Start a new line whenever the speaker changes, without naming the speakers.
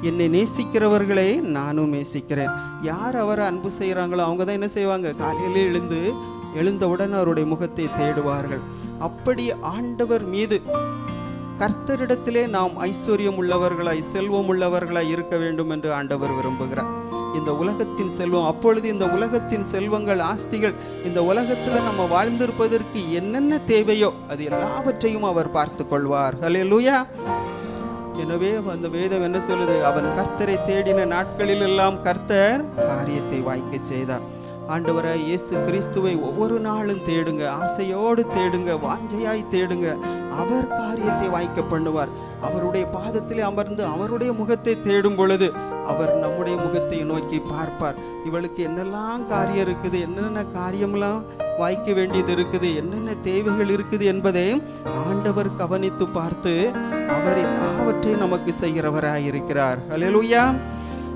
என்னை நேசிக்கிறவர்களே நானும் நேசிக்கிறேன். யார் அவரை அன்பு செய்கிறாங்களோ அவங்க தான் என்ன செய்வாங்க? காலையிலே எழுந்தவுடன் அவருடைய முகத்தை தேடுவார்கள். அப்படி ஆண்டவர் மீது, கர்த்தரிடத்திலே நாம் ஐஸ்வர்யம் உள்ளவர்களாய், செல்வம் உள்ளவர்களாய் இருக்க வேண்டும் என்று ஆண்டவர் விரும்புகிறார். இந்த உலகத்தின் செல்வம், அப்பொழுது இந்த உலகத்தின் செல்வங்கள், ஆஸ்திகள், இந்த உலகத்தில் நம்ம வாழ்ந்திருப்பதற்கு என்னென்ன தேவையோ அது எல்லாவற்றையும் அவர் பார்த்து கொள்வார். ஹல்லேலூயா. எனவே அந்த வேதம் என்ன சொல்லுது? அவன் கர்த்தரை தேடின நாட்களில் எல்லாம் கர்த்தர் காரியத்தை வாய்க்க செய்தார். ஆண்டவராய் இயேசு கிறிஸ்துவை ஒவ்வொரு நாளும் தேடுங்க, ஆசையோடு தேடுங்க, வாஞ்சையாய் தேடுங்க. அவர் காரியத்தை வாய்க்க பண்ணுவார். அவருடைய பாதத்திலே அமர்ந்து அவருடைய முகத்தை தேடும் பொழுது அவர் நம்முடைய முகத்தை நோக்கி பார்ப்பார். இவளுக்கு என்னெல்லாம் காரியம் இருக்குது, என்னென்ன காரியமெல்லாம் வாய்க்க வேண்டியது இருக்குது, என்னென்ன தேவைகள் இருக்குது என்பதை ஆண்டவர் கவனித்து பார்த்து அவர் எல்லாவற்றையும் நமக்கு செய்கிறவராய் இருக்கிறார். ஹல்லேலூயா.